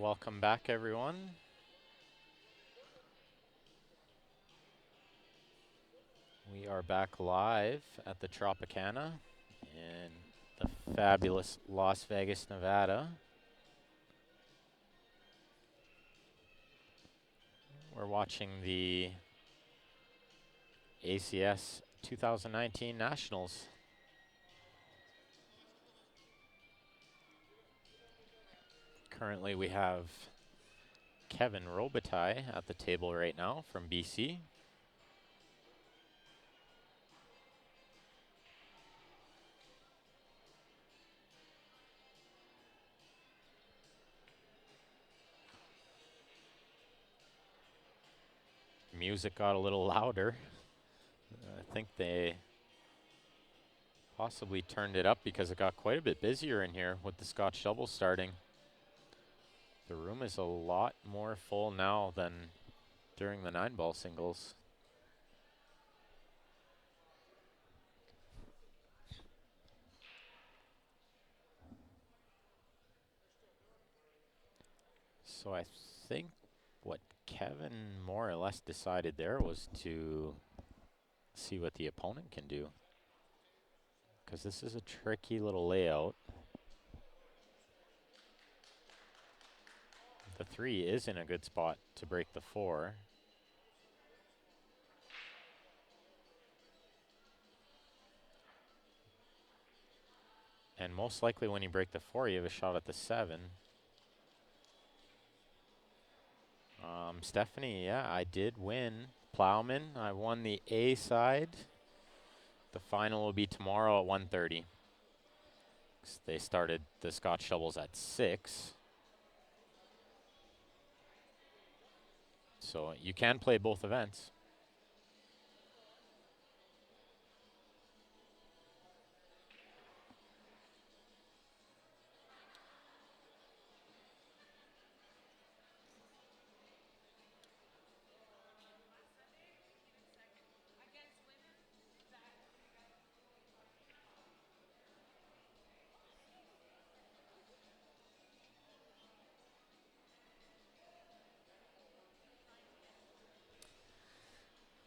Welcome back, everyone. We are back live at the Tropicana in the fabulous Las Vegas, Nevada. We're watching the ACS 2019 Nationals. Currently, we have Kevin Robitaille at the table right now from BC. Music got a little louder. I think they possibly turned it up because it got quite a bit busier in here with the Scotch double starting. The room is a lot more full now than during the 9-ball singles. So I think what Kevin more or less decided there was to see what the opponent can do, because this is a tricky little layout. The 3 is in a good spot to break the 4. And most likely when you break the 4, you have a shot at the 7. Stephanie, yeah, I did win Plowman. I won the A side. The final will be tomorrow at 1:30. They started the Scotch doubles at 6. So you can play both events.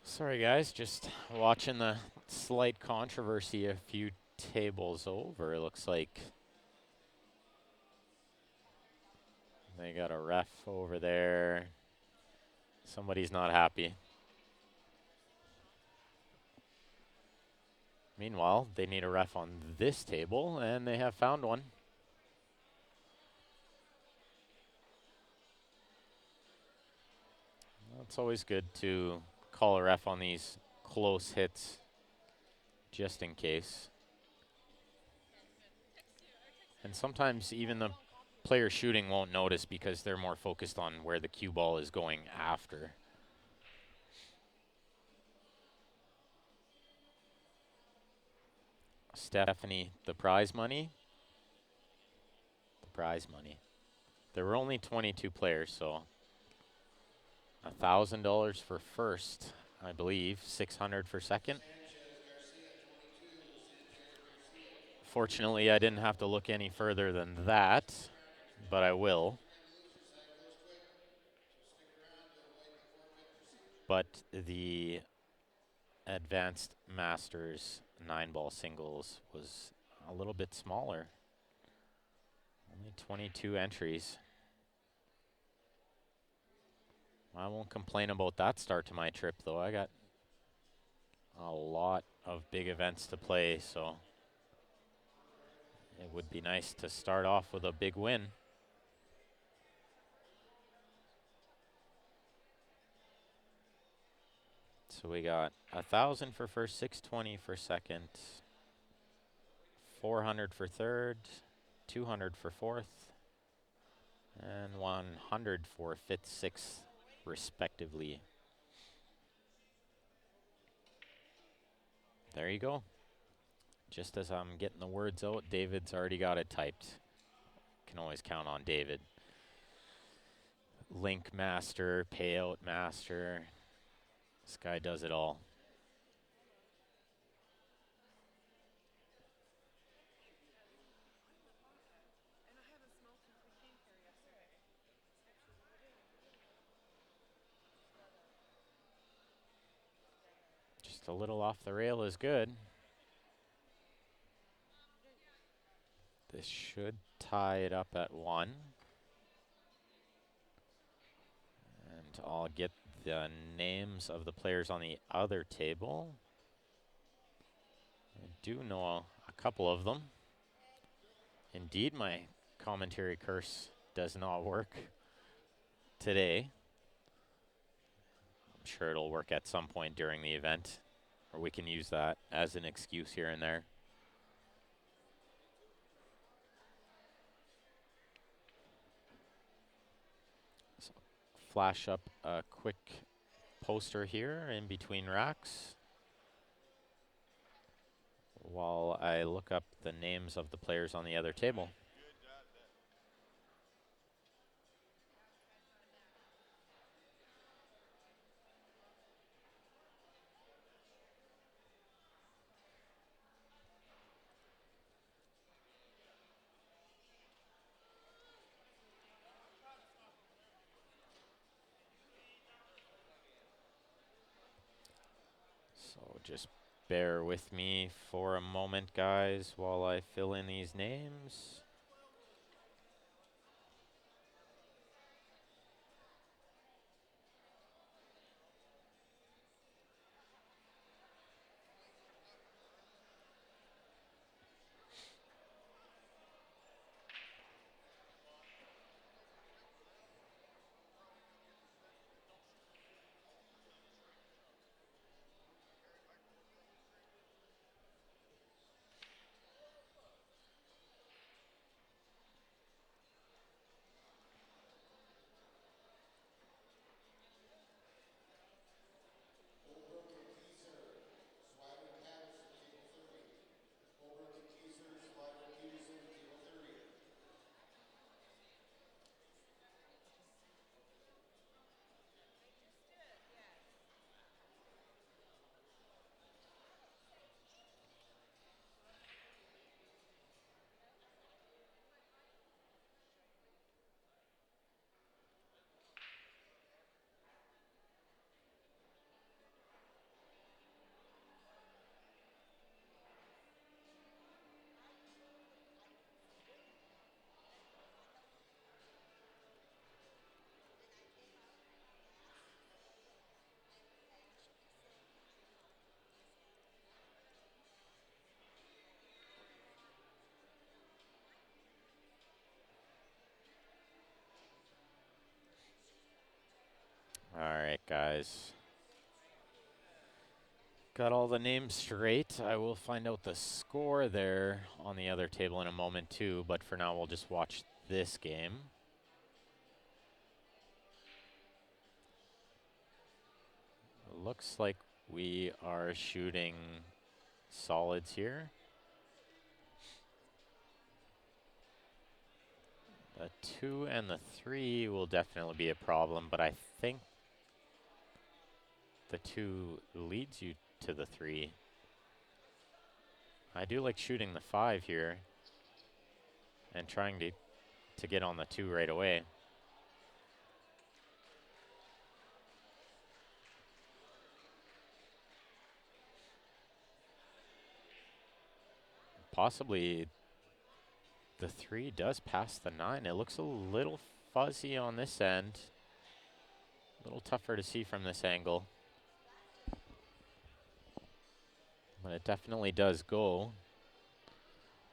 Sorry guys, just watching the slight controversy a few tables over. It looks like they got a ref over there. Somebody's not happy. Meanwhile, they need a ref on this table, and they have found one. It's always good to call a ref on these close hits, just in case. And sometimes even the player shooting won't notice because they're more focused on where the cue ball is going after. Stephanie, the prize money. The prize money. There were only 22 players, so $1,000 for first, I believe, 600 for second. Fortunately, I didn't have to look any further than that, but I will. But the Advanced Masters 9-ball singles was a little bit smaller. Only 22 entries. I won't complain about that start to my trip, though. I got a lot of big events to play, so it would be nice to start off with a big win. So we got 1,000 for first, 620 for second, 400 for third, 200 for fourth, and 100 for fifth, sixth, respectively. There you go. Just as I'm getting the words out, David's already got it typed. Can always count on David. Link master, payout master. This guy does it all. Just a little off the rail is good. This should tie it up at 1. And I'll get the names of the players on the other table. I do know a couple of them. Indeed, my commentary curse does not work today. I'm sure it'll work at some point during the event, or we can use that as an excuse here and there. So flash up a quick poster here in between racks while I look up the names of the players on the other table. So just bear with me for a moment, guys, while I fill in these names. All right, guys. Got all the names straight. I will find out the score there on the other table in a moment too, but for now we'll just watch this game. Looks like we are shooting solids here. The 2 and the 3 will definitely be a problem, but I think the 2 leads you to the 3. I do like shooting the 5 here and trying to get on the 2 right away. Possibly the 3 does pass the 9. It looks a little fuzzy on this end. A little tougher to see from this angle. But it definitely does go.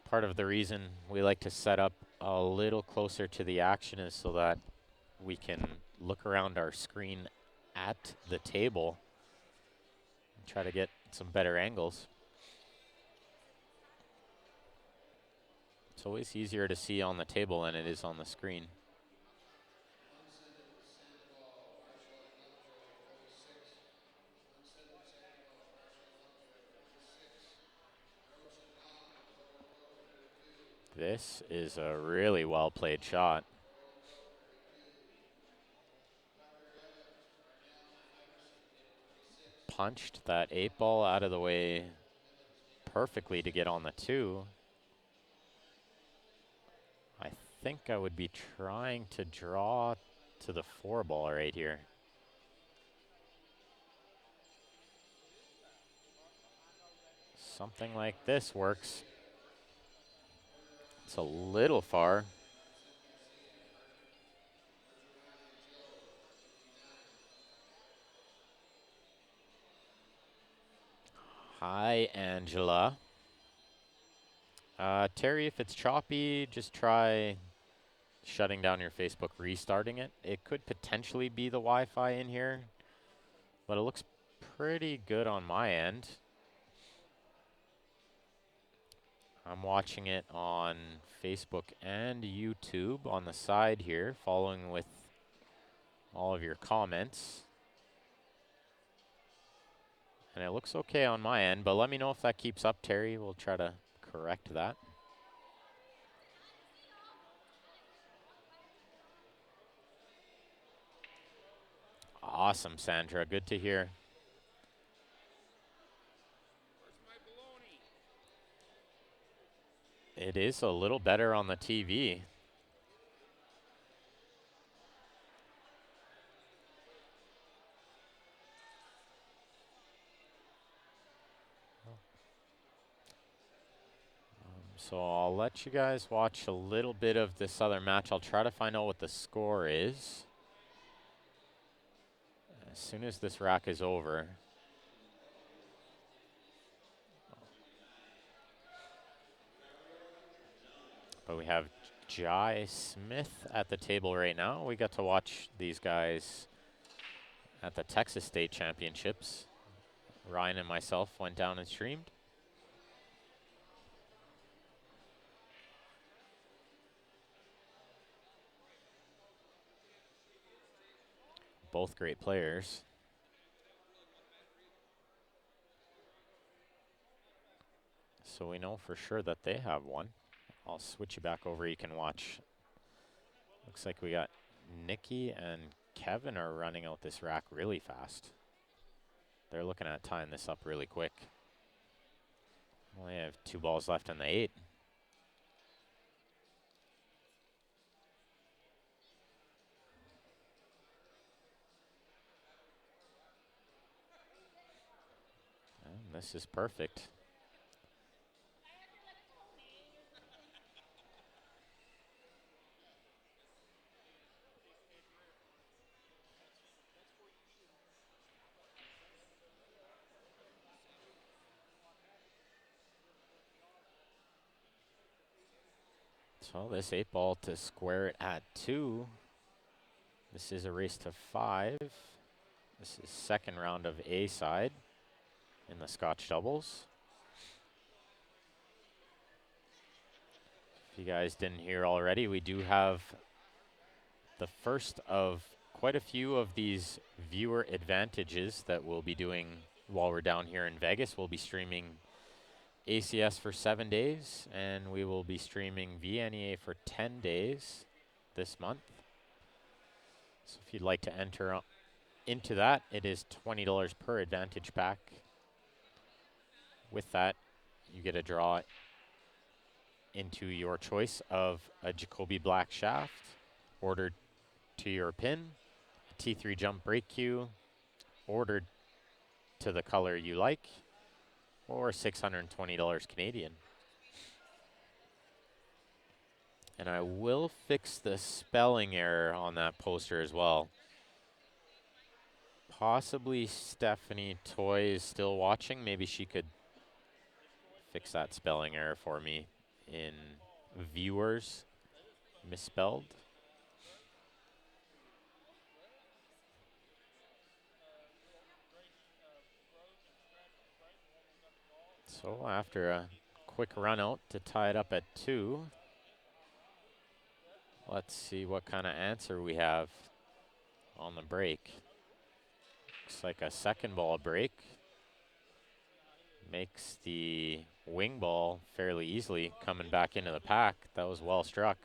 Part of the reason we like to set up a little closer to the action is so that we can look around our screen at the table and try to get some better angles. It's always easier to see on the table than it is on the screen. This is a really well played shot. Punched that 8 ball out of the way perfectly to get on the 2. I think I would be trying to draw to the 4 ball right here. Something like this works. It's a little far. Hi, Angela. Terry, if it's choppy, just try shutting down your Facebook, restarting it. It could potentially be the Wi-Fi in here, but it looks pretty good on my end. I'm watching it on Facebook and YouTube on the side here, following with all of your comments. And it looks okay on my end, but let me know if that keeps up, Terry. We'll try to correct that. Awesome, Sandra. Good to hear. It is a little better on the TV. So I'll let you guys watch a little bit of this other match. I'll try to find out what the score is as soon as this rack is over. But we have Jai Smith at the table right now. We got to watch these guys at the Texas State Championships. Ryan and myself went down and streamed. Both great players. So we know for sure that they have one. I'll switch you back over. You can watch. Looks like we got Nikki and Kevin are running out this rack really fast. They're looking at tying this up really quick. Only have 2 balls left in the 8. And this is perfect. So this 8 ball to square it at 2. This is a race to 5. This is second round of A side in the Scotch doubles. If you guys didn't hear already, we do have the first of quite a few of these viewer advantages that we'll be doing while we're down here in Vegas. We'll be streaming ACS for 7 days, and we will be streaming VNEA for 10 days this month. So if you'd like to enter into that, it is $20 per advantage pack. With that, you get a draw into your choice of a Jacoby Black shaft ordered to your pin, a T3 jump brake cue ordered to the color you like, or $620 Canadian. And I will fix the spelling error on that poster as well. Possibly Stephanie Toy is still watching. Maybe she could fix that spelling error for me in viewers misspelled. So after a quick run out to tie it up at 2, let's see what kind of answer we have on the break. Looks like a second ball break. Makes the wing ball fairly easily coming back into the pack. That was well struck.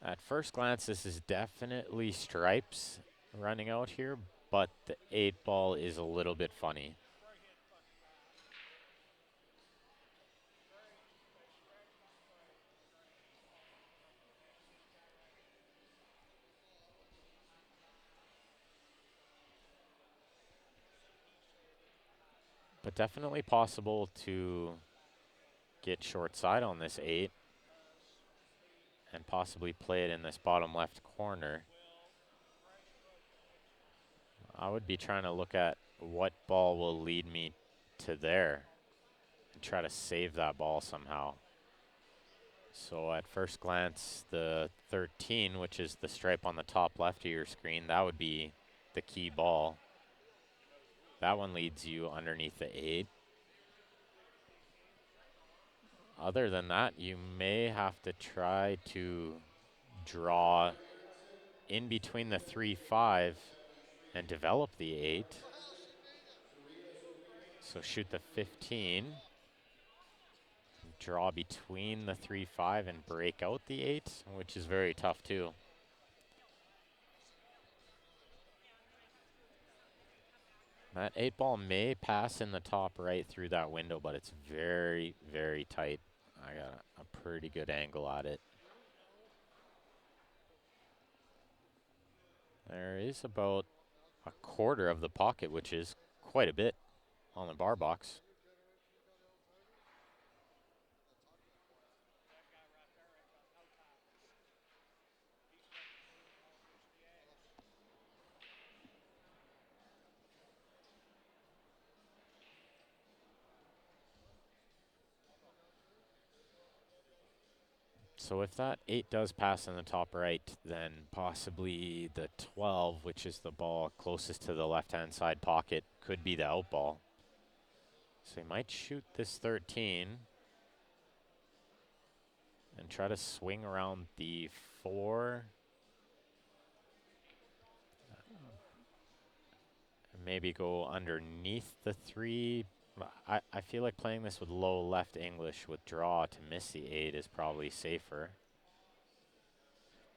At first glance, this is definitely stripes running out here, but the 8 ball is a little bit funny. But definitely possible to get short side on this 8 and possibly play it in this bottom left corner. I would be trying to look at what ball will lead me to there and try to save that ball somehow. So at first glance, the 13, which is the stripe on the top left of your screen, that would be the key ball. That one leads you underneath the 8. Other than that, you may have to try to draw in between the 3-5 and develop the 8. So shoot the 15, draw between the 3-5 and break out the 8, which is very tough too. That 8 ball may pass in the top right through that window, but it's very, very tight. I got a pretty good angle at it. There is about a quarter of the pocket, which is quite a bit on the bar box. So if that 8 does pass in the top right, then possibly the 12, which is the ball closest to the left-hand side pocket, could be the out ball. So he might shoot this 13 and try to swing around the 4. And maybe go underneath the 3. I feel like playing this with low left English with draw to miss the 8 is probably safer.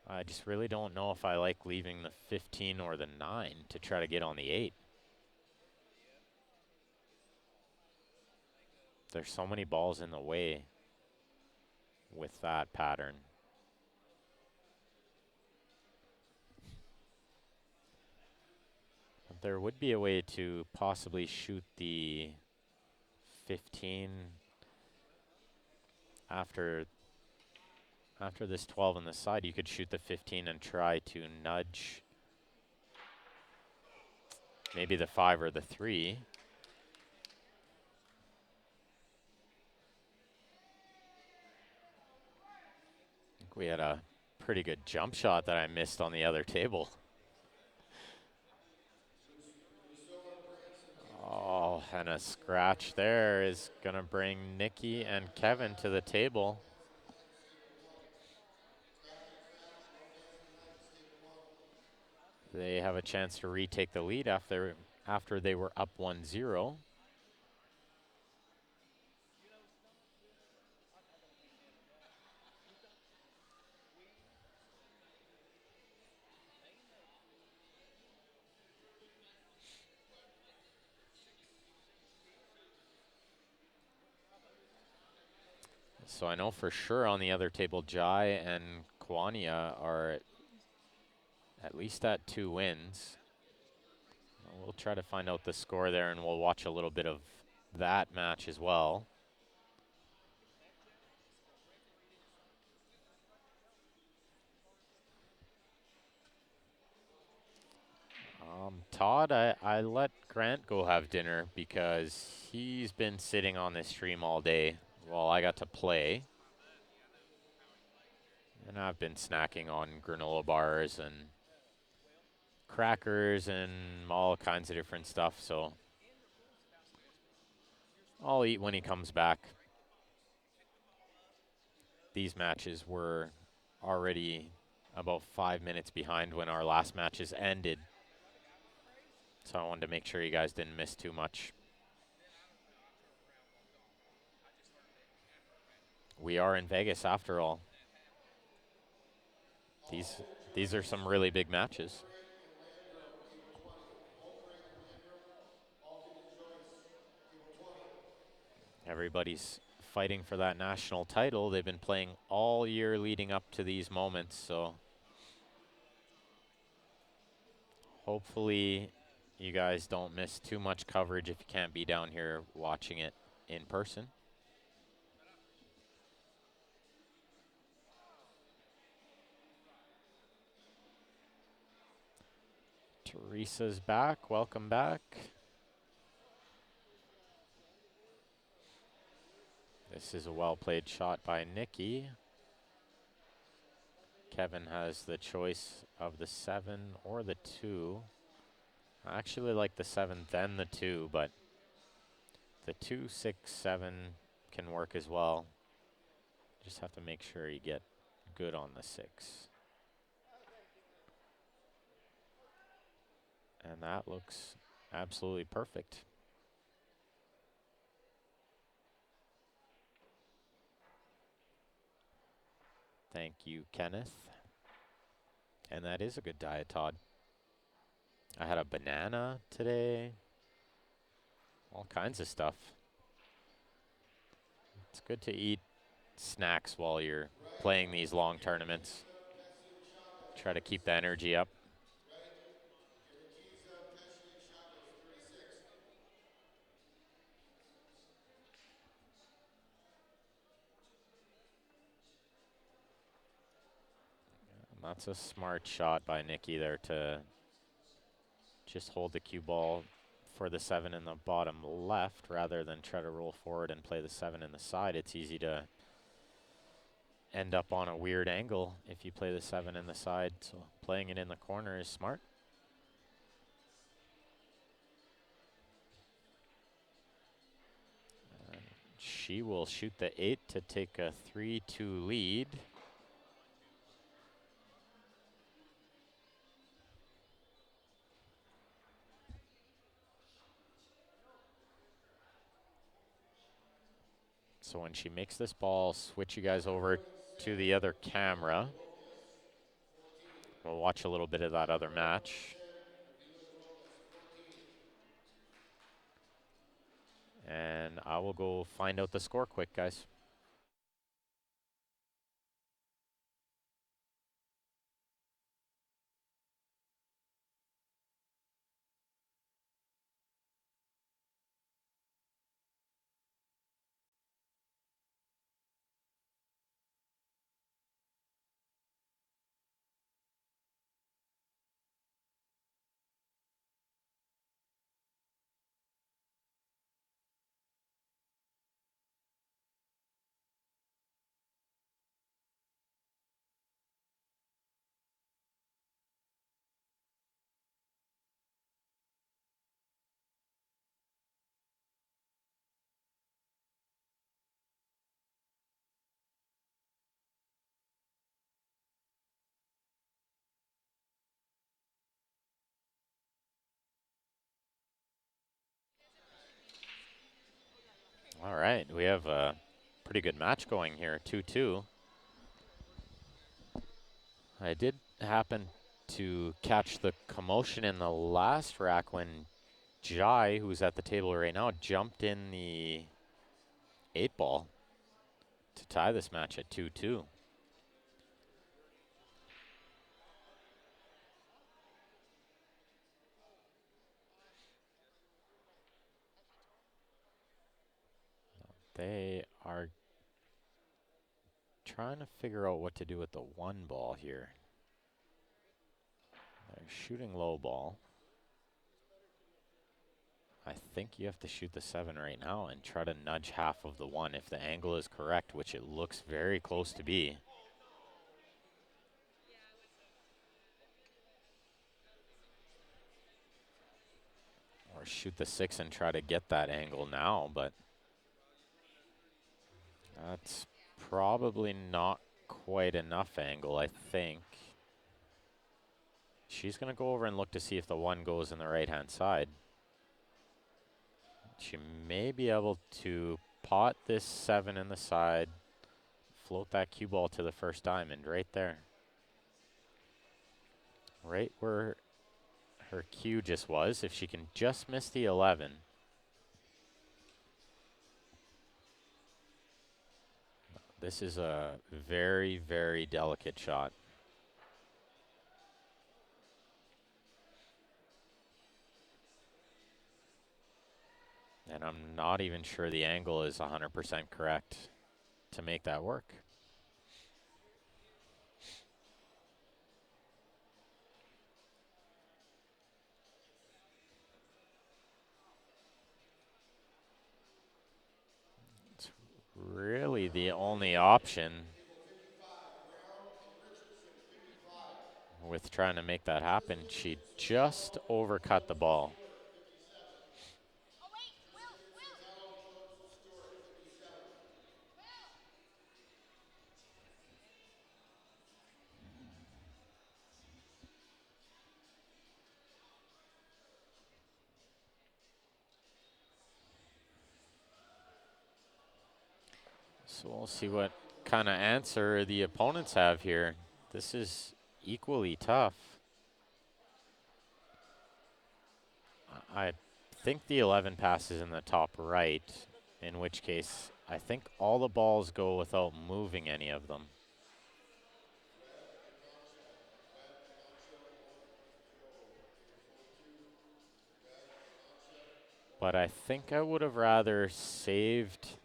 I just really don't know if I like leaving the 15 or the 9 to try to get on the 8. There's so many balls in the way with that pattern. But there would be a way to possibly shoot the 15 after this 12 on the side. You could shoot the 15 and try to nudge maybe the 5 or the 3. I think we had a pretty good jump shot that I missed on the other table. Oh, and a scratch there is going to bring Nikki and Kevin to the table. They have a chance to retake the lead after they were up 1-0. So I know for sure on the other table, Jai and Kwania are at least at 2 wins. We'll try to find out the score there, and we'll watch a little bit of that match as well. Todd, I let Grant go have dinner because he's been sitting on this stream all day while I got to play. And I've been snacking on granola bars and crackers and all kinds of different stuff, so I'll eat when he comes back. These matches were already about 5 minutes behind when our last matches ended, so I wanted to make sure you guys didn't miss too much. We are in Vegas after all. These are some really big matches. Everybody's fighting for that national title. They've been playing all year leading up to these moments, so hopefully you guys don't miss too much coverage if you can't be down here watching it in person. Teresa's back. Welcome back. This is a well-played shot by Nikki. Kevin has the choice of the 7 or the 2. I actually like the 7, then the 2, but the 2, 6, 7 can work as well. Just have to make sure you get good on the 6. And that looks absolutely perfect. Thank you, Kenneth. And that is a good diet, Todd. I had a banana today. All kinds of stuff. It's good to eat snacks while you're playing these long tournaments. Try to keep the energy up. And that's a smart shot by Nikki there to just hold the cue ball for the 7 in the bottom left rather than try to roll forward and play the 7 in the side. It's easy to end up on a weird angle if you play the 7 in the side. So playing it in the corner is smart. She will shoot the 8 to take a 3-2 lead. So when she makes this ball, switch you guys over to the other camera. We'll watch a little bit of that other match. And I will go find out the score quick, guys. All right, we have a pretty good match going here, 2-2. I did happen to catch the commotion in the last rack when Jai, who's at the table right now, jumped in the 8-ball to tie this match at 2-2. They are trying to figure out what to do with the 1 ball here. They're shooting low ball. I think you have to shoot the 7 right now and try to nudge half of the 1 if the angle is correct, which it looks very close to be. Or shoot the 6 and try to get that angle now, but that's probably not quite enough angle, I think. She's going to go over and look to see if the 1 goes in the right-hand side. She may be able to pot this 7 in the side, float that cue ball to the first diamond right there. Right where her cue just was. If she can just miss the 11. This is a very, very delicate shot. And I'm not even sure the angle is 100% correct to make that work. It's really the only option with trying to make that happen. She just overcut the ball. So we'll see what kind of answer the opponents have here. This is equally tough. I think the 11 passes in the top right, in which case I think all the balls go without moving any of them. But I think I would have rather saved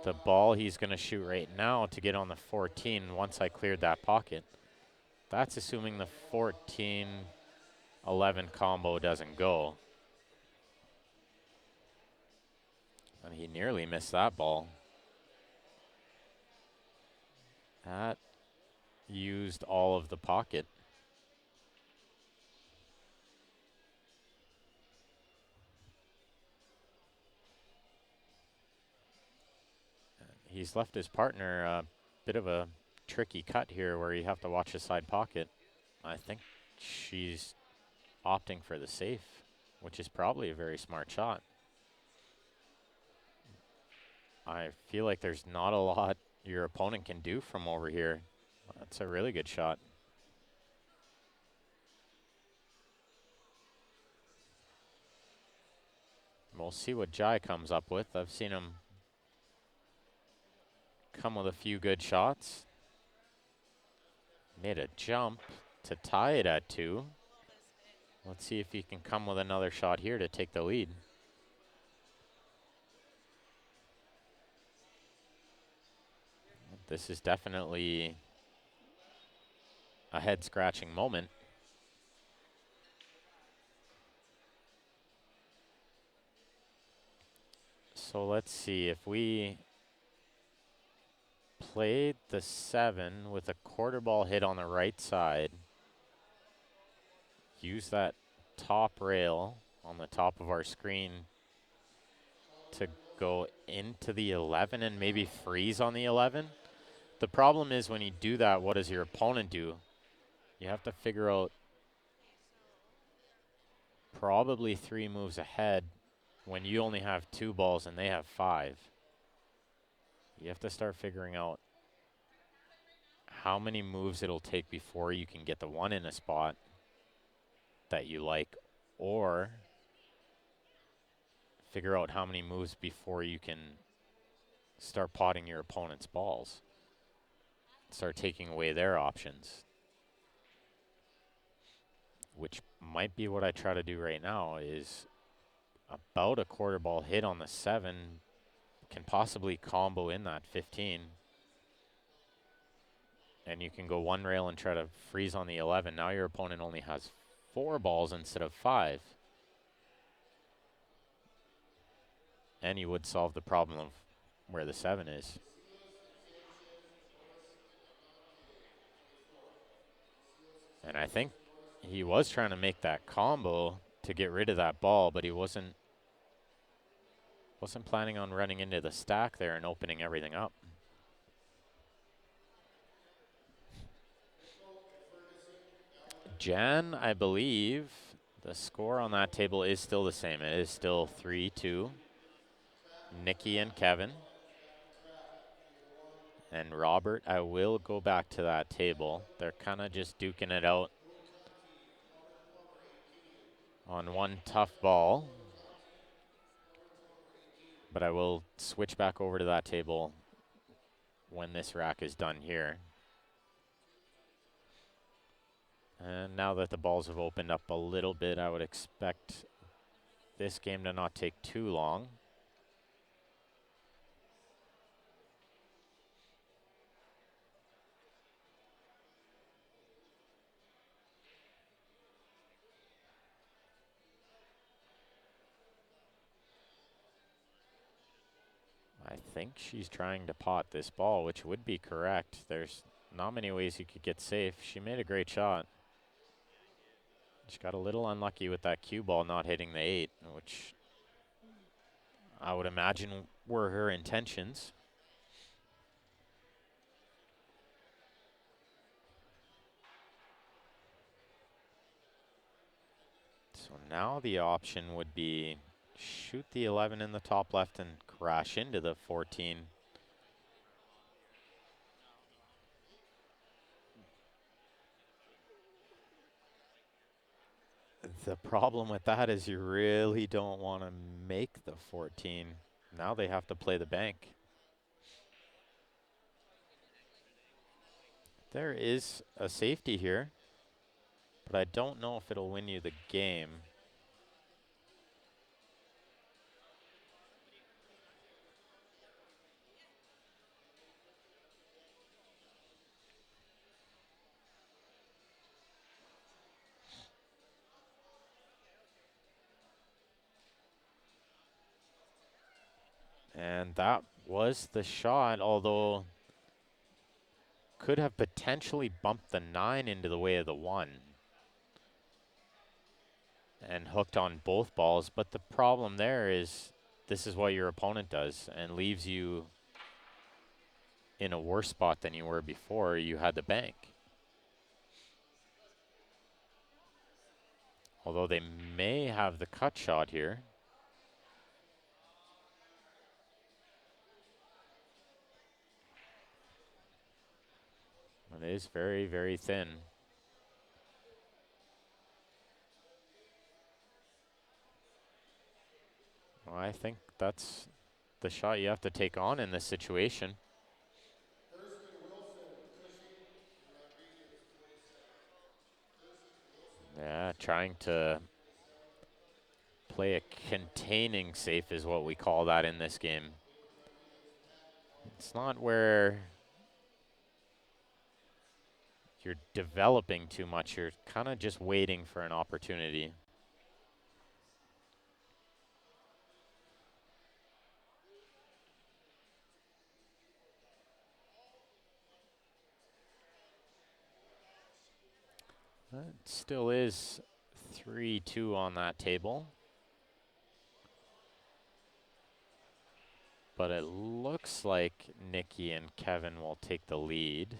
the ball he's going to shoot right now to get on the 14 once I cleared that pocket. That's assuming the 14-11 combo doesn't go. And he nearly missed that ball. That used all of the pocket. He's left his partner a bit of a tricky cut here where you have to watch his side pocket. I think she's opting for the safe, which is probably a very smart shot. I feel like there's not a lot your opponent can do from over here. That's a really good shot. We'll see what Jai comes up with. I've seen him come with a few good shots. Made a jump to tie it at 2. Let's see if he can come with another shot here to take the lead. This is definitely a head-scratching moment. So let's see if we played the 7 with a quarter ball hit on the right side. Use that top rail on the top of our screen to go into the 11 and maybe freeze on the 11. The problem is when you do that, what does your opponent do? You have to figure out probably 3 moves ahead when you only have 2 balls and they have 5. You have to start figuring out how many moves it'll take before you can get the 1 in a spot that you like, or figure out how many moves before you can start potting your opponent's balls. Start taking away their options, which might be what I try to do right now. Is about a quarter ball hit on the 7 can possibly combo in that 15, and you can go 1 rail and try to freeze on the 11. Now your opponent only has 4 balls instead of 5, and you would solve the problem of where the 7 is. And I think he was trying to make that combo to get rid of that ball, but he wasn't planning on running into the stack there and opening everything up. Jan, I believe the score on that table is still the same. It is still 3-2. Nikki and Kevin. And Robert, I will go back to that table. They're kind of just duking it out on one tough ball. But I will switch back over to that table when this rack is done here. And now that the balls have opened up a little bit, I would expect this game to not take too long. I think she's trying to pot this ball, which would be correct. There's not many ways you could get safe. She made a great shot. She got a little unlucky with that cue ball not hitting the 8, which I would imagine were her intentions. So now the option would be shoot the 11 in the top left and crash into the 14. The problem with that is you really don't want to make the 14. Now they have to play the bank. There is a safety here, but I don't know if it'll win you the game. And that was the shot, although could have potentially bumped the 9 into the way of the 1 and hooked on both balls. But the problem there is this is what your opponent does and leaves you in a worse spot than you were before you had the bank. Although they may have the cut shot here. It is very, very thin. Well, I think that's the shot you have to take on in this situation. Yeah, trying to play a containing safe is what we call that in this game. It's not where you're developing too much. You're kind of just waiting for an opportunity. It still is 3-2 on that table. But it looks like Nikki and Kevin will take the lead.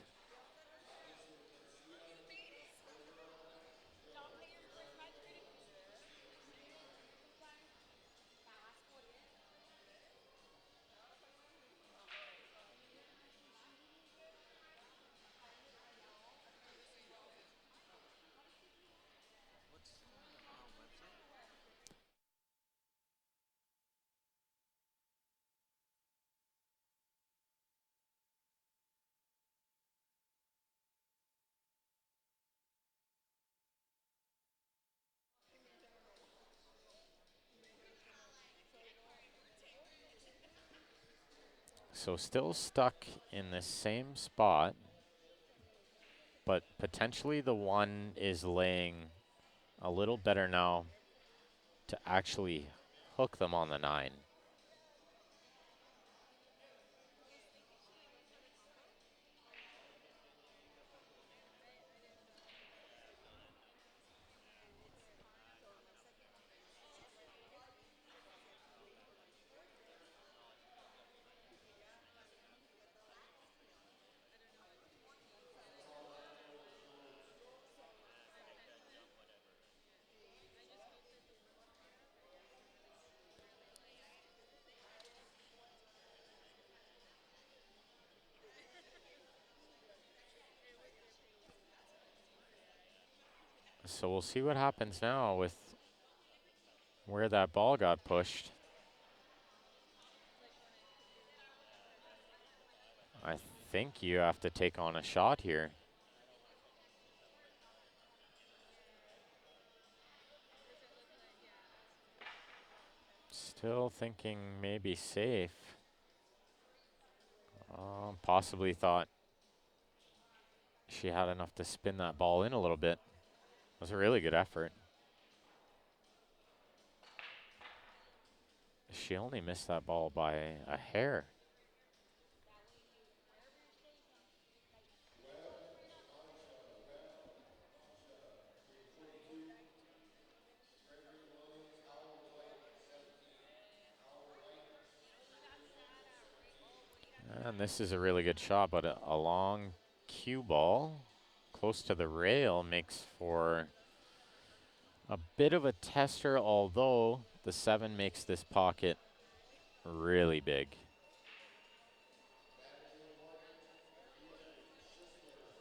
So still stuck in the same spot, but potentially the 1 is laying a little better now to actually hook them on the 9. So we'll see what happens now with where that ball got pushed. I think you have to take on a shot here. Still thinking maybe safe. Possibly thought she had enough to spin that ball in a little bit. It was a really good effort. She only missed that ball by a hair. And this is a really good shot, but a long cue ball close to the rail makes for a bit of a tester, although the 7 makes this pocket really big.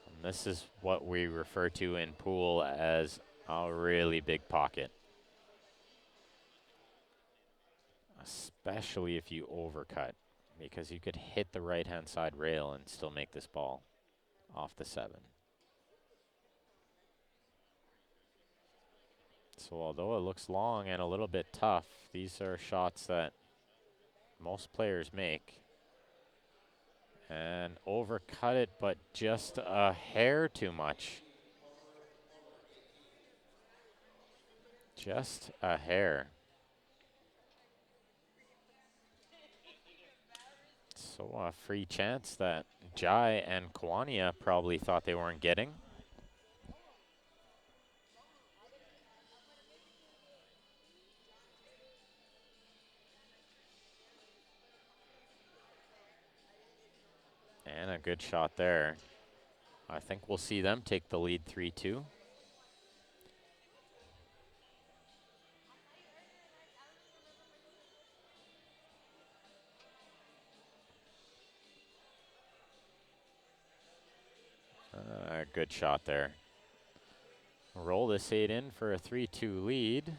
And this is what we refer to in pool as a really big pocket. Especially if you overcut, because you could hit the right-hand side rail and still make this ball off the 7. So although it looks long and a little bit tough, these are shots that most players make. And overcut it, but just a hair too much. Just a hair. So a free chance that Jai and Kwania probably thought they weren't getting. And a good shot there. I think we'll see them take the lead 3-2. Good shot there. Roll this 8 in for a 3-2 lead.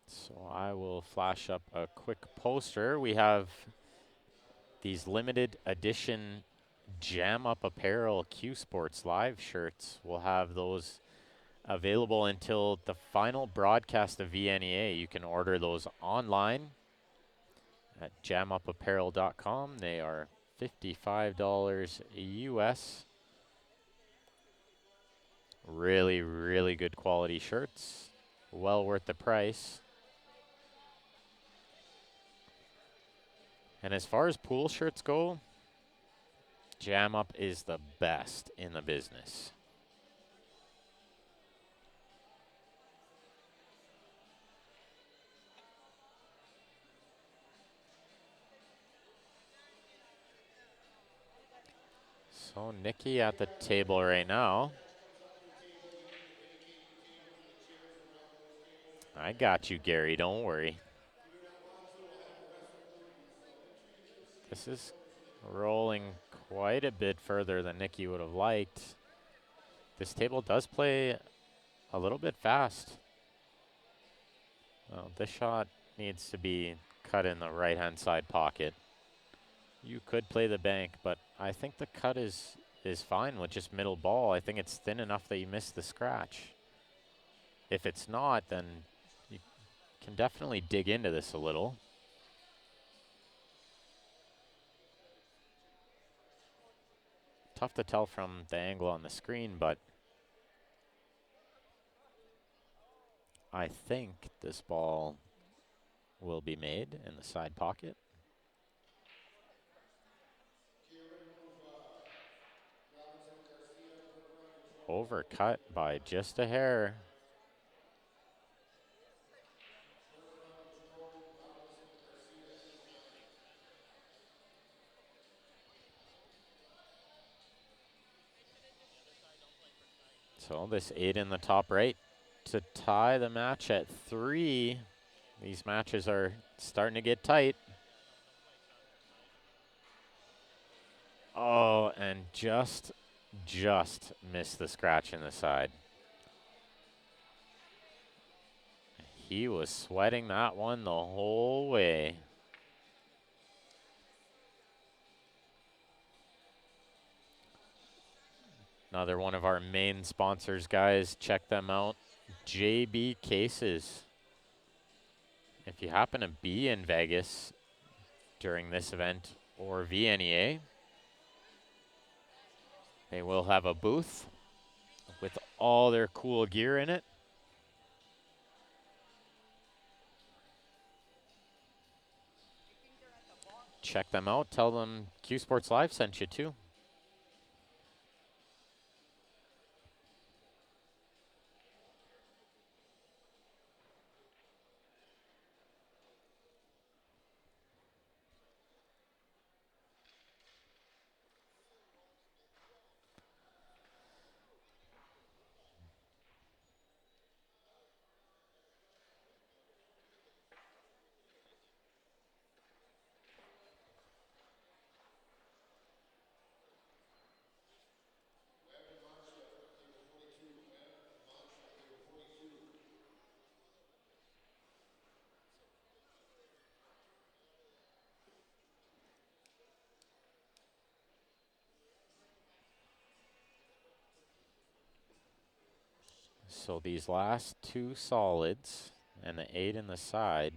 So I will flash up a quick poster. We have these limited edition Jam Up Apparel Q Sports Live shirts. We'll have those available until the final broadcast of VNEA. You can order those online at jamupapparel.com. They are $55 US. Really, really good quality shirts. Well worth the price. And as far as pool shirts go, Jam Up is the best in the business. So Nikki at the table right now. I got you, Gary, don't worry. This is rolling quite a bit further than Nikki would have liked. This table does play a little bit fast. Well, this shot needs to be cut in the right-hand side pocket. You could play the bank, but I think the cut is fine with just middle ball. I think it's thin enough that you miss the scratch. If it's not, then you can definitely dig into this a little. Tough to tell from the angle on the screen, but I think this ball will be made in the side pocket. Overcut by just a hair. So this 8 in the top right to tie the match at 3. These matches are starting to get tight. Oh, and just missed the scratch in the side. He was sweating that one the whole way. Another one of our main sponsors, guys. Check them out. JB Cases. If you happen to be in Vegas during this event or VNEA, they will have a booth with all their cool gear in it. Check them out. Tell them Q Sports Live sent you too. So these last two solids and the 8 in the side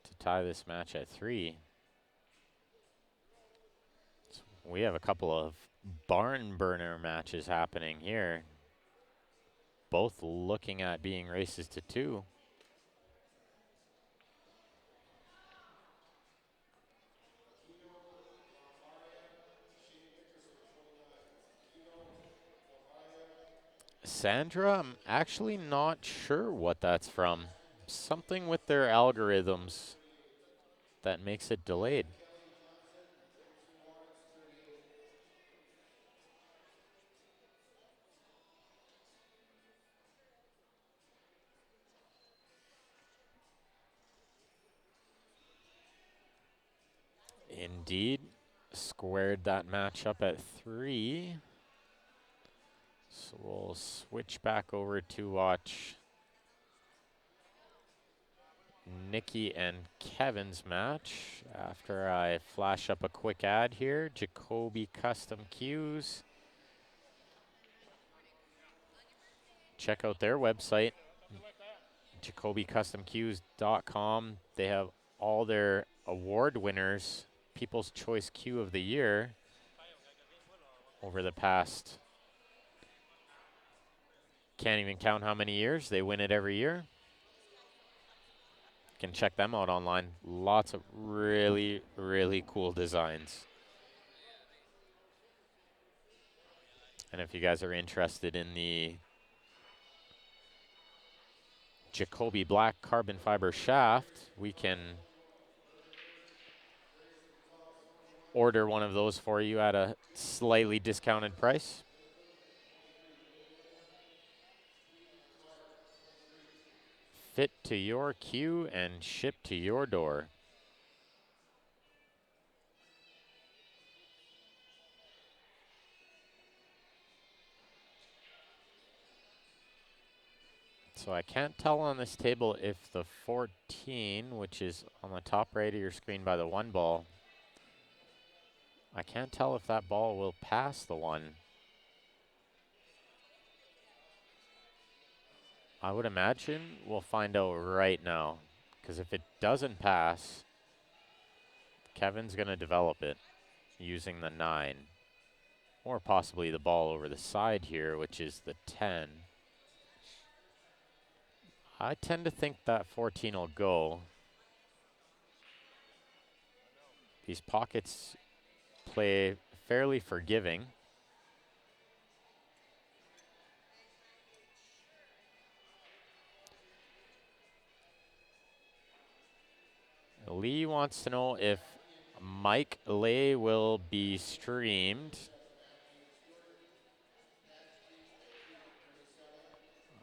to tie this match at 3. So we have a couple of barn burner matches happening here, both looking at being races to 2. Sandra, I'm actually not sure what that's from. Something with their algorithms that makes it delayed. Indeed, squared that match up at 3. So we'll switch back over to watch Nikki and Kevin's match after I flash up a quick ad here. Jacoby Custom Cues. Check out their website, jacobycustomcues.com. They have all their award winners, People's Choice Cue of the Year over the past, can't even count how many years. They win it every year. Can check them out online. Lots of really, really cool designs. And if you guys are interested in the Jacoby Black carbon fiber shaft, we can order one of those for you at a slightly discounted price. Fit to your cue and ship to your door. So I can't tell on this table if the 14, which is on the top right of your screen by the 1 ball, I can't tell if that ball will pass the 1. I would imagine we'll find out right now, because if it doesn't pass, Kevin's going to develop it using the 9, or possibly the ball over the side here, which is the 10. I tend to think that 14 will go. These pockets play fairly forgiving. Lee wants to know if Mike Lay will be streamed.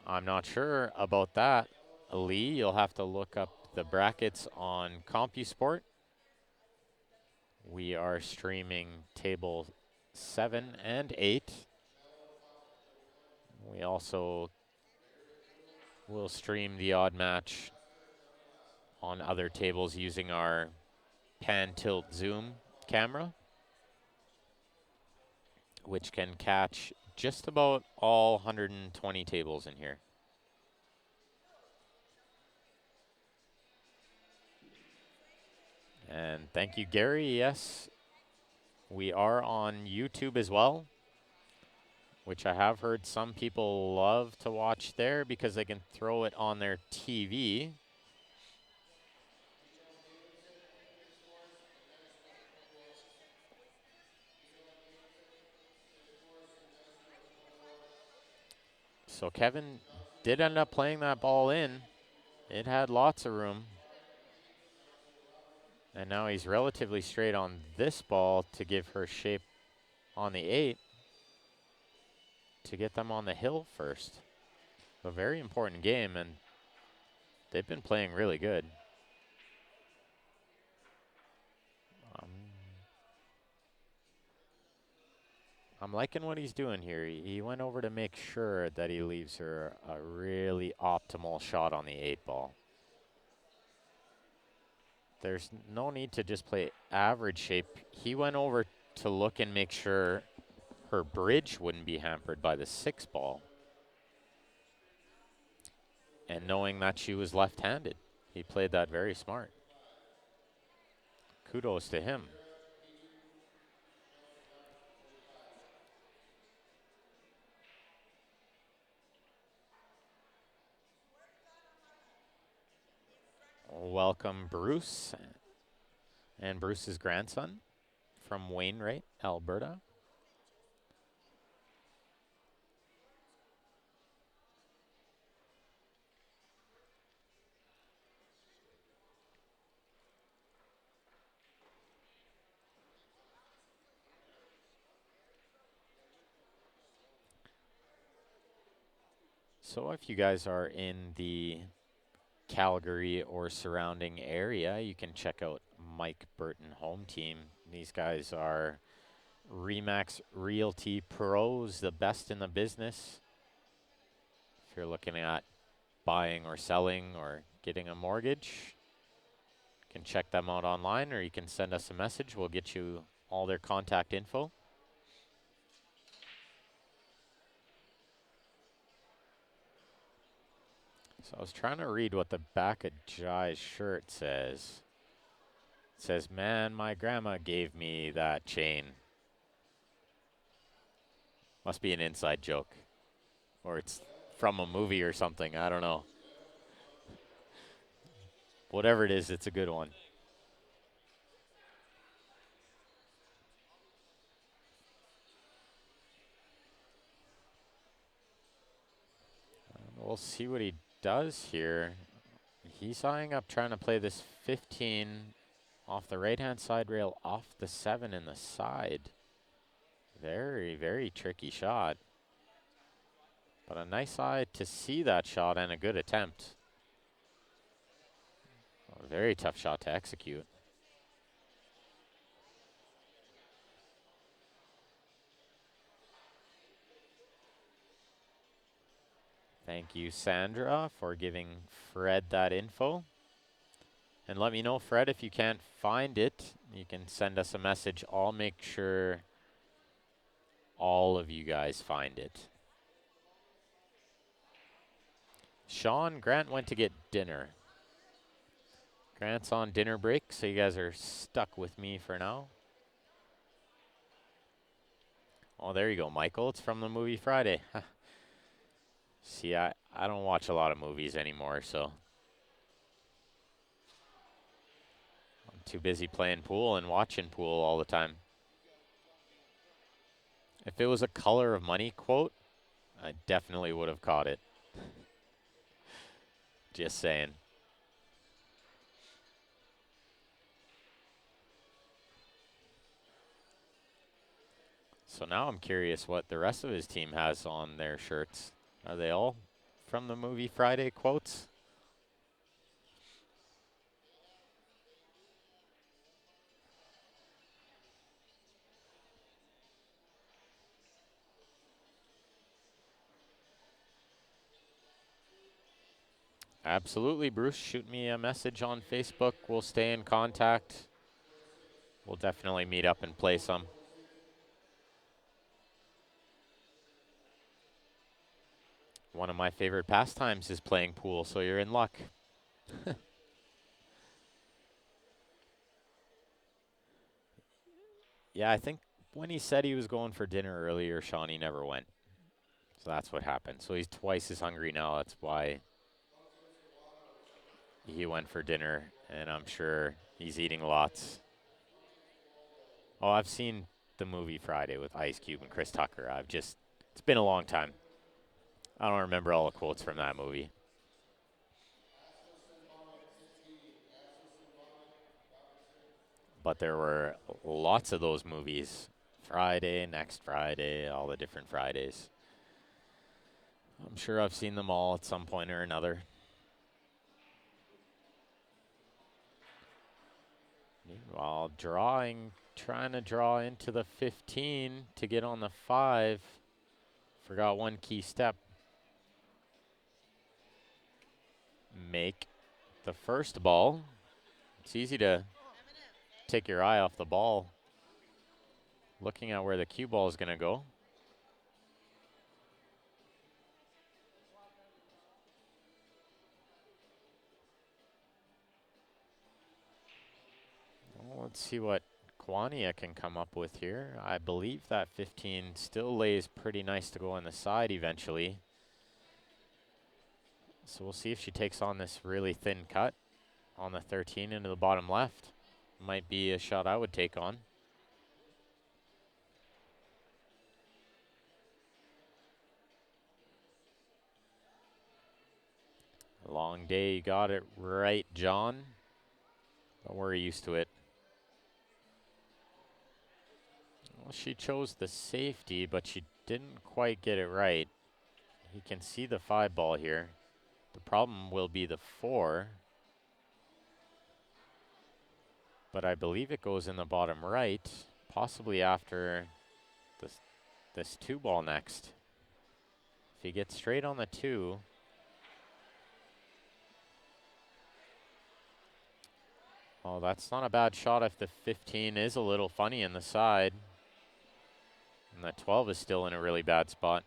I'm not sure about that. Lee, you'll have to look up the brackets on CompuSport. We are streaming table 7 and 8. We also will stream the odd match on other tables using our pan tilt zoom camera. which can catch just about all 120 tables in here. And thank you, Gary. Yes, we are on YouTube as well, which I have heard some people love to watch there because they can throw it on their TV. So Kevin did end up playing that ball in. It had lots of room. And now he's relatively straight on this ball to give her shape on the 8 to get them on the hill first. A very important game, and they've been playing really good. I'm liking what he's doing here. He went over to make sure that he leaves her a really optimal shot on the 8 ball. There's no need to just play average shape. He went over to look and make sure her bridge wouldn't be hampered by the 6 ball. And knowing that she was left-handed, he played that very smart. Kudos to him. Welcome, Bruce, and Bruce's grandson from Wainwright, Alberta. So if you guys are in the Calgary or surrounding area, you can check out Mike Burton Home Team. These guys are Remax Realty pros, the best in the business. If you're looking at buying or selling or getting a mortgage, you can check them out online, or you can send us a message. We'll get you all their contact info. So I was trying to read what the back of Jai's shirt says. It says, "Man, my grandma gave me that chain." Must be an inside joke. Or it's from a movie or something. I don't know. Whatever it is, it's a good one. We'll see what he does here. He's eyeing up trying to play this 15 off the right-hand side rail, off the 7 in the side. Very, very tricky shot. But a nice eye to see that shot and a good attempt. A very tough shot to execute. Thank you, Sandra, for giving Fred that info. And let me know, Fred, if you can't find it, you can send us a message. I'll make sure all of you guys find it. Sean, Grant went to get dinner. Grant's on dinner break, so you guys are stuck with me for now. Oh, there you go, Michael. It's from the movie Friday. See, I don't watch a lot of movies anymore, so I'm too busy playing pool and watching pool all the time. If it was a Color of Money quote, I definitely would have caught it. Just saying. So now I'm curious what the rest of his team has on their shirts. Are they all from the movie Friday quotes? Absolutely, Bruce. Shoot me a message on Facebook. We'll stay in contact. We'll definitely meet up and play some. One of my favorite pastimes is playing pool, so you're in luck. Yeah, I think when he said he was going for dinner earlier, Shawnee never went. So that's what happened. So he's twice as hungry now. That's why he went for dinner, and I'm sure he's eating lots. Oh, I've seen the movie Friday with Ice Cube and Chris Tucker. It's been a long time. I don't remember all the quotes from that movie. But there were lots of those movies. Friday, next Friday, all the different Fridays. I'm sure I've seen them all at some point or another. Meanwhile, trying to draw into the 15 to get on the 5. Forgot one key step. Make the first ball. It's easy to take your eye off the ball, looking at where the cue ball is going to go. Well, let's see what Quania can come up with here. I believe that 15 still lays pretty nice to go on the side eventually. So we'll see if she takes on this really thin cut on the 13 into the bottom left. Might be a shot I would take on. Long day, you got it right, John. Don't worry, used to it. Well, she chose the safety, but she didn't quite get it right. He can see the 5 ball here. The problem will be the 4. But I believe it goes in the bottom right, possibly after this 2 ball next. If he gets straight on the 2, oh, that's not a bad shot if the 15 is a little funny in the side. And that 12 is still in a really bad spot.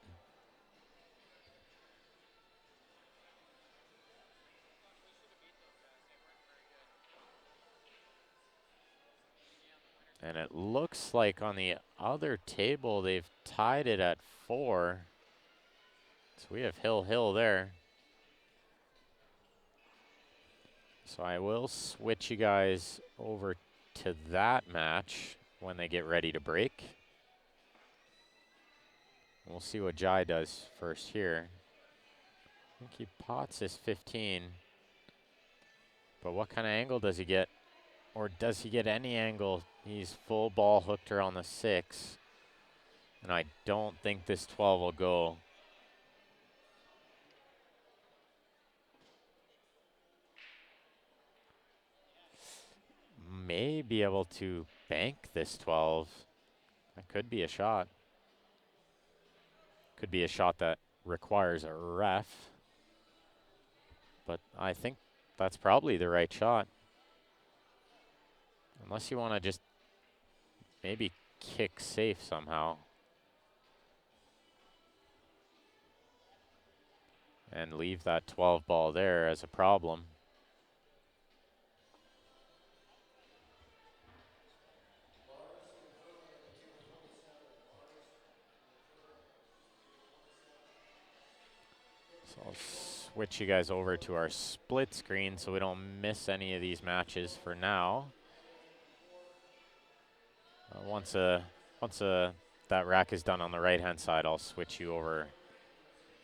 And it looks like on the other table they've tied it at 4. So we have Hill there. So I will switch you guys over to that match when they get ready to break. We'll see what Jai does first here. I think he pots his 15. But what kind of angle does he get? Or does he get any angle? He's full ball hooked her on the 6. And I don't think this 12 will go. May be able to bank this 12. That could be a shot. Could be a shot that requires a ref. But I think that's probably the right shot. Unless you want to just maybe kick safe somehow. And leave that 12 ball there as a problem. So I'll switch you guys over to our split screen so we don't miss any of these matches for now. Once that rack is done on the right-hand side, I'll switch you over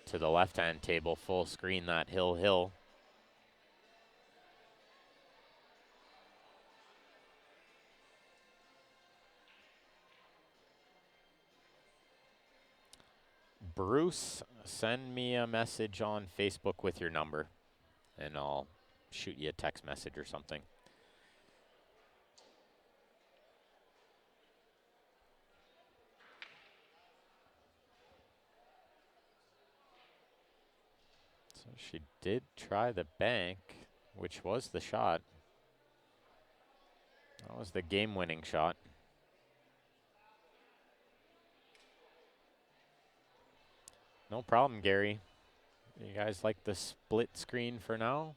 to the left-hand table, full screen that hill. Bruce, send me a message on Facebook with your number, and I'll shoot you a text message or something. So she did try the bank, which was the shot. That was the game-winning shot. No problem, Gary. You guys like the split screen for now?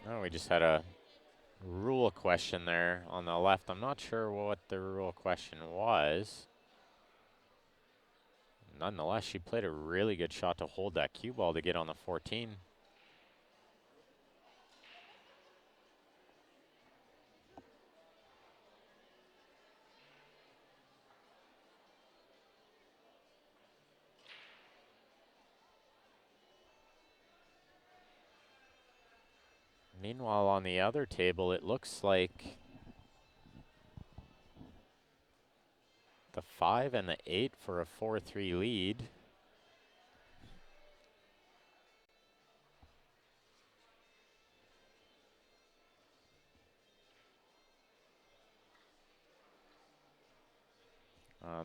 Oh, we just had a rule question there on the left. I'm not sure what the rule question was. Nonetheless, she played a really good shot to hold that cue ball to get on the 14. Meanwhile, on the other table, it looks like the 5 and the 8 for a 4-3 lead.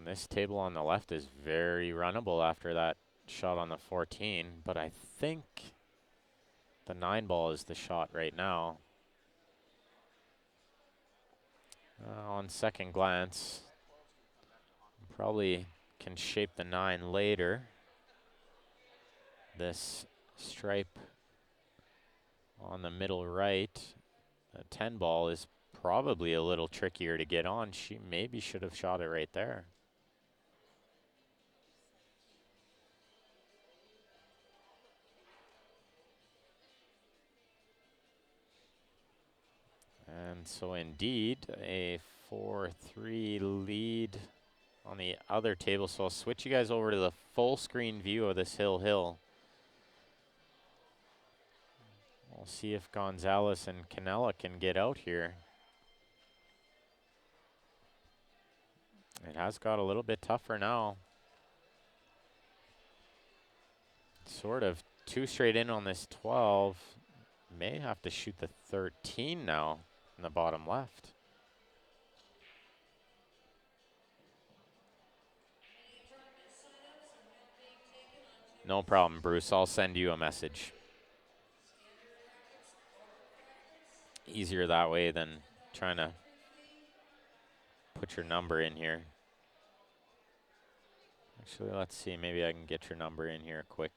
This table on the left is very runnable after that shot on the 14, but I think the 9 ball is the shot right now. On second glance, probably can shape the 9 later. This stripe on the middle right, the 10 ball is probably a little trickier to get on. She maybe should have shot it right there. And so indeed, a 4-3 lead on the other table. So I'll switch you guys over to the full screen view of this hill. We'll see if Gonzalez and Canella can get out here. It has got a little bit tougher now. Sort of 2 straight in on this 12. May have to shoot the 13 now in the bottom left. No problem, Bruce. I'll send you a message. Easier that way than trying to put your number in here. Actually, let's see. Maybe I can get your number in here quick.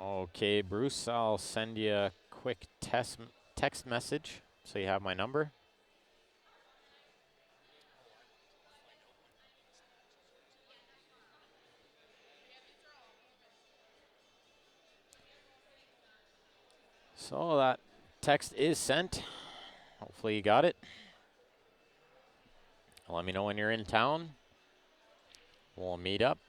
Okay, Bruce, I'll send you a quick text message so you have my number. So that text is sent. Hopefully you got it. Let me know when you're in town. We'll meet up.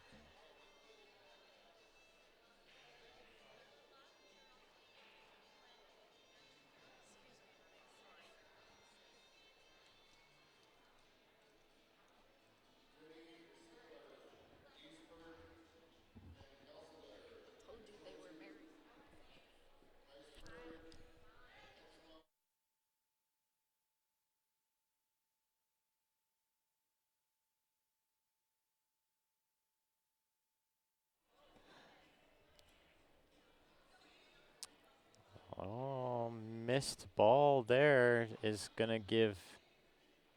Oh, missed ball there is going to give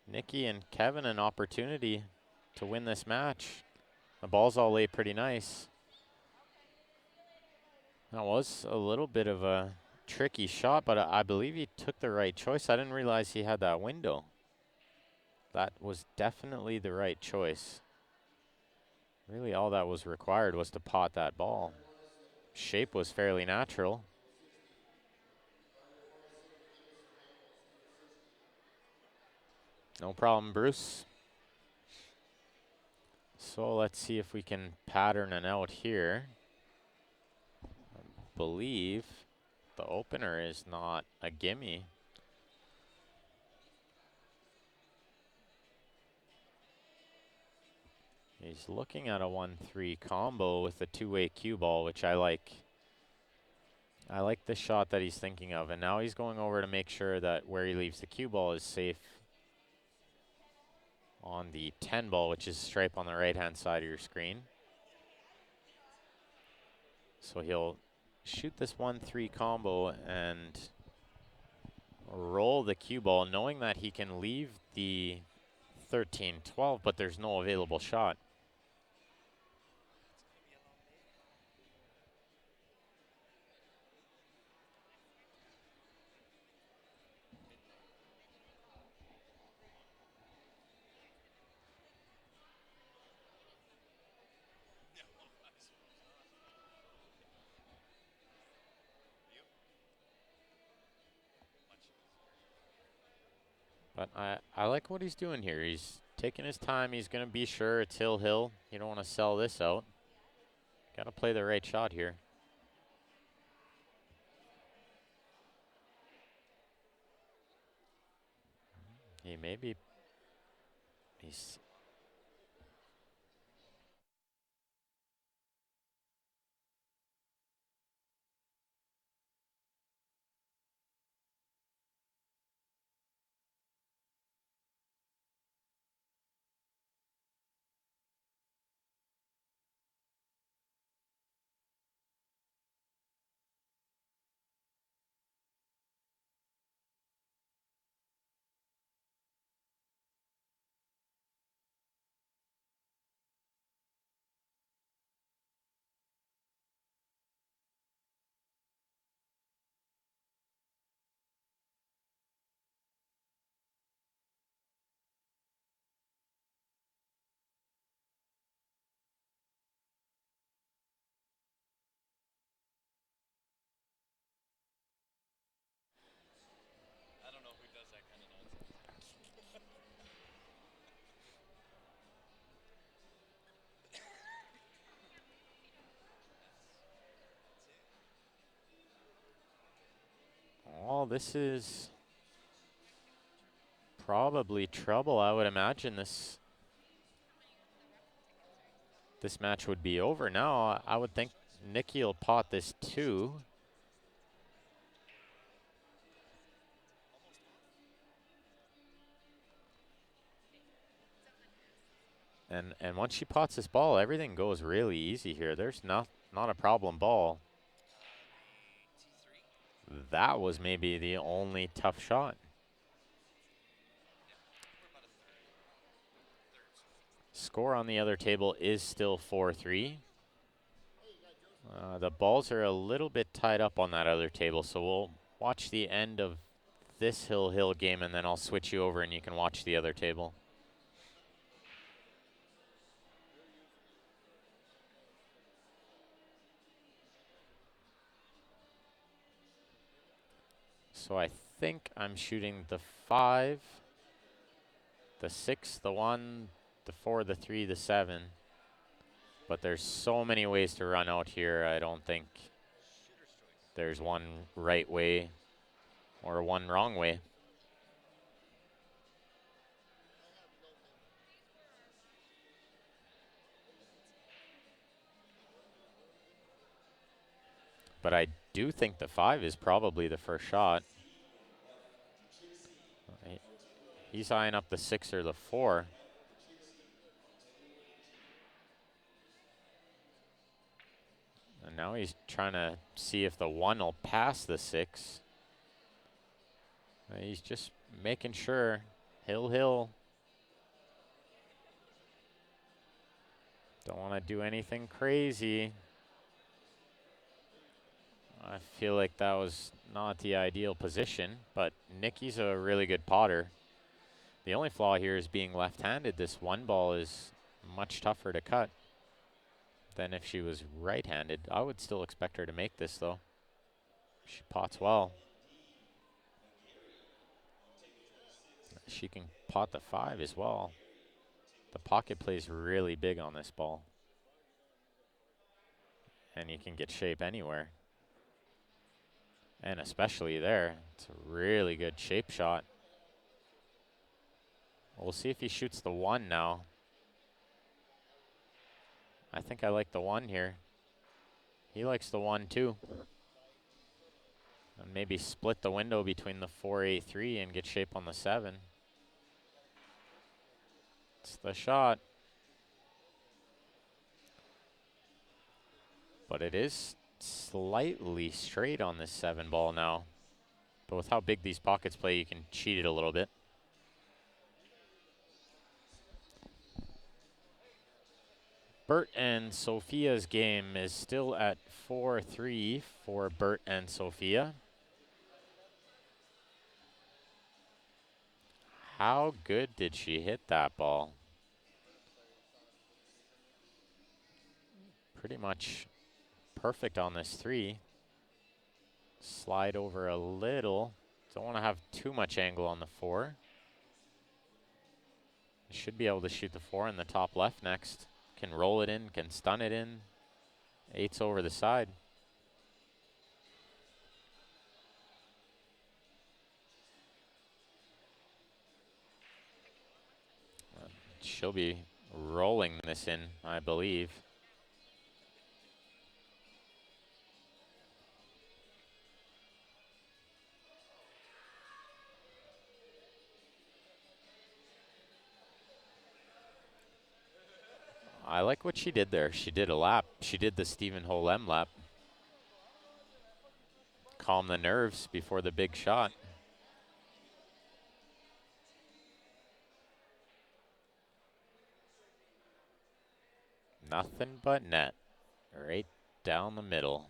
Nikki and Kevin an opportunity to win this match. The balls all lay pretty nice. That was a little bit of a tricky shot, but I believe he took the right choice. I didn't realize he had that window. That was definitely the right choice. Really all that was required was to pot that ball. Shape was fairly natural. No problem, Bruce. So let's see if we can pattern an out here. I believe the opener is not a gimme. He's looking at a 1-3 combo with a two-way cue ball, which I like. I like the shot that he's thinking of, and now he's going over to make sure that where he leaves the cue ball is safe on the 10 ball, which is stripe on the right-hand side of your screen. So he'll shoot this 1-3 combo and roll the cue ball, knowing that he can leave the 13-12, but there's no available shot. But I like what he's doing here. He's taking his time. He's going to be sure it's hill. You don't want to sell this out. Got to play the right shot here. He maybe he's oh, this is probably trouble. I would imagine this match would be over now. I would think Nicky will pot this too. And once she pots this ball, everything goes really easy here. There's not a problem ball. That was maybe the only tough shot. Score on the other table is still 4-3. The balls are a little bit tied up on that other table, so we'll watch the end of this hill game, and then I'll switch you over and you can watch the other table. So I think I'm shooting the 5, the 6, the 1, the 4, the 3, the 7. But there's so many ways to run out here. I don't think there's one right way or one wrong way. But I do think the 5 is probably the first shot. He's eyeing up the 6 or the 4. And now he's trying to see if the 1 will pass the 6. He's just making sure. Hill. Don't want to do anything crazy. I feel like that was not the ideal position, but Nicky's a really good potter. The only flaw here is being left-handed. This 1 ball is much tougher to cut than if she was right-handed. I would still expect her to make this, though. She pots well. She can pot the 5 as well. The pocket plays really big on this ball. And you can get shape anywhere. And especially there. It's a really good shape shot. We'll see if he shoots the 1 now. I think I like the 1 here. He likes the 1 too. And maybe split the window between the 4-8-3 and get shape on the 7. It's the shot. But it is slightly straight on this 7 ball now. But with how big these pockets play, you can cheat it a little bit. Bert and Sophia's game is still at 4-3 for Bert and Sophia. How good did she hit that ball? Pretty much perfect on this 3. Slide over a little. Don't want to have too much angle on the 4. Should be able to shoot the 4 in the top left next. Can roll it in, can stun it in. 8's over the side. She'll be rolling this in, I believe. I like what she did there. She did a lap. She did the Stephen Holem lap. Calm the nerves before the big shot. Nothing but net. Right down the middle.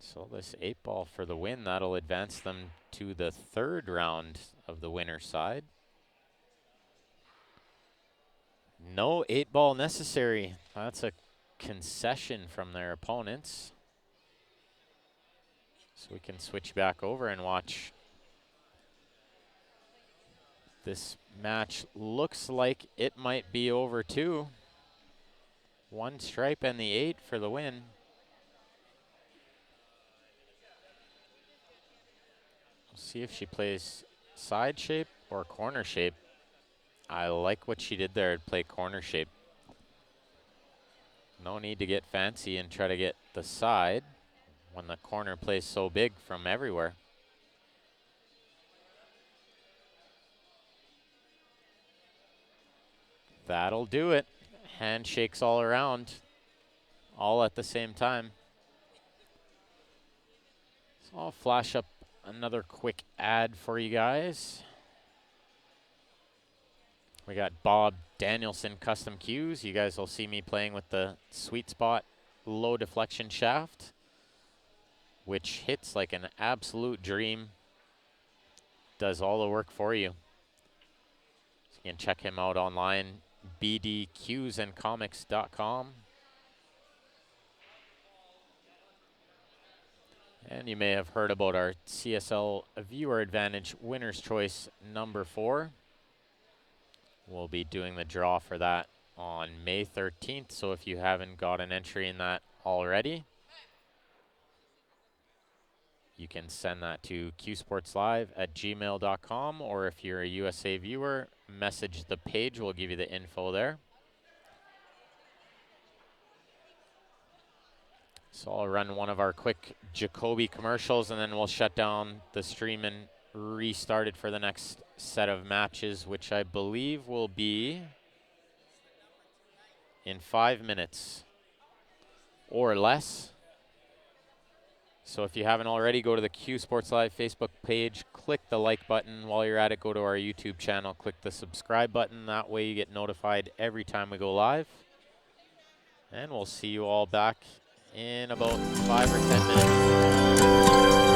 So this 8 ball for the win, that'll advance them to the 3rd round of the winner's side. No 8 ball necessary. That's a concession from their opponents. So we can switch back over and watch. This match looks like it might be over too. 1 stripe and the 8 for the win. We'll see if she plays side shape or corner shape. I like what she did there to play corner shape. No need to get fancy and try to get the side when the corner plays so big from everywhere. That'll do it. Handshakes all around, all at the same time. So I'll flash up another quick ad for you guys. We got Bob Danielson custom cues. You guys will see me playing with the Sweet Spot low deflection shaft, which hits like an absolute dream. Does all the work for you. So you can check him out online, bdcuesandcomics.com. And you may have heard about our CSL Viewer Advantage Winner's Choice number 4. We'll be doing the draw for that on May 13th, so if you haven't got an entry in that already, you can send that to qsportslive@gmail.com, or if you're a USA viewer, message the page. We'll give you the info there. So I'll run one of our quick Jacoby commercials, and then we'll shut down the stream and restart it for the next set of matches, which I believe will be in 5 minutes or less. So if you haven't already, go to the Q Sports Live Facebook page, click the like button. While you're at it, go to our YouTube channel, click the subscribe button. That way you get notified every time we go live. And we'll see you all back in about 5 or 10 minutes.